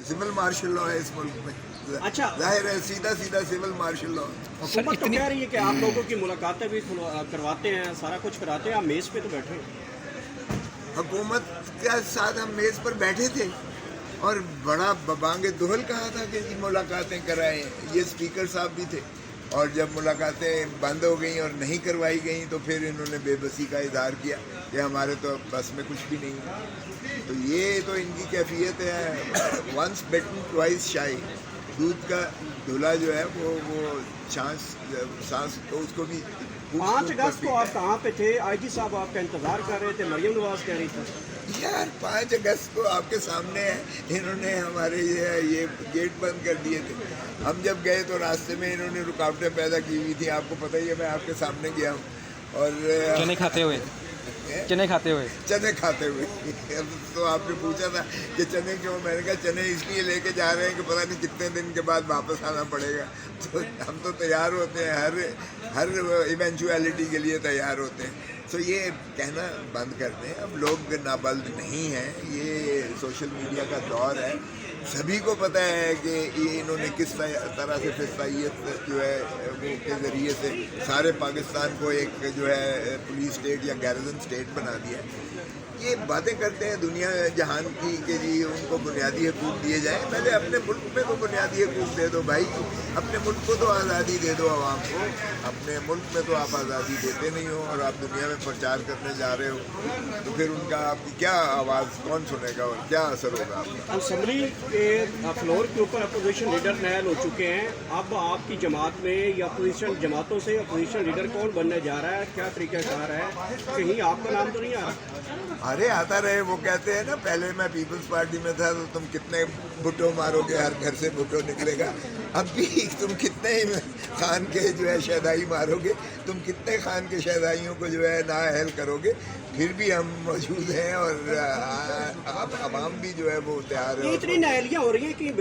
Civil martial law है इस मुल्क में। अच्छा। जाहिर है सीधा सीधा सिविल मार्शल लॉ। हुकूमत तो कह रही है कि आप लोगों की मुलाकातें भी करवाते हैं, सारा कुछ कराते हैं, आप मेज़ पे तो बैठे हैं। हुकूमत के साथ हम मेज़ पर बैठे थे और बड़ा बबांगे दुहल कहा था कि जी मुलाकातें कराएं, ये स्पीकर साहब भी थे। और जब मुलाकातें बंद हो गई और नहीं करवाई गई तो फिर इन्होंने बेबसी का इजहार किया कि हमारे तो बस में कुछ भी नहीं है। तो ये तो इनकी कैफियत है, वंस बिटन ट्वाइस शाई। दूध का धुला जो है वो सांस तो उसको भी 5 अगस्त को आप कहाँ पे थे? आईजी साहब आपका इंतजार कर रहे थे, मरियम नवाज कह रही थी। यार 5 अगस्त को आपके सामने है, इन्होंने हमारे ये गेट बंद कर दिए थे। हम जब गए तो रास्ते में इन्होंने रुकावटें पैदा की हुई थी, आपको पता ही है, मैं आपके सामने गया हूँ। और चने खाते हुए चने खाते हुए तो आपने पूछा था कि चने क्यों, मैंने कहा चने इसलिए लेके जा रहे हैं कि पता नहीं कितने दिन के बाद वापस आना पड़ेगा। तो हम तो तैयार होते हैं, हर इवेंचुअलिटी के लिए तैयार होते हैं। तो ये कहना बंद कर दें, अब लोग नाबल्द नहीं हैं, ये सोशल मीडिया का दौर है। सभी को पता है कि ये इन्होंने किस तरह से फिस्तायत जो है वो के ज़रिए से सारे पाकिस्तान को एक जो है पुलिस स्टेट या गैरिजन स्टेट बना दिया है। ये बातें करते हैं दुनिया जहान की कि जी उनको बुनियादी हकूक़ दिए जाएं। पहले अपने मुल्क में तो बुनियादी हकूक़ दे दो भाई, अपने मुल्क को तो आज़ादी दे दो आवाम को। अपने मुल्क में तो आप आज़ादी देते नहीं हो और आप दुनिया में प्रचार करने जा रहे हो, तो फिर उनका आपकी क्या आवाज़ कौन सुनेगा और क्या असर होगा आपका? असम्बली के फ्लोर के ऊपर अपोजिशन लीडर नायल हो चुके हैं। अब आपकी जमात में या अपोजिशन जमातों से अपोजिशन लीडर कौन बनने जा रहा है, क्या तरीक़ाकार है? कहीं आपका नाम तो नहीं आ रहा? अरे आता रहे, वो कहते हैं ना, पहले मैं पीपल्स पार्टी में था तो तुम कितने भुट्टो मारोगे, हर घर से भुट्टो निकलेगा। अब भी तुम कितने खान के जो है शहदाई मारोगे, तुम कितने खान के शहदाइयों को जो है नाअहल करोगे, फिर भी हम मौजूद हैं और अब आवाम भी जो है वो तैयार है। इतनी नाअहलियाँ हो रही हैं कि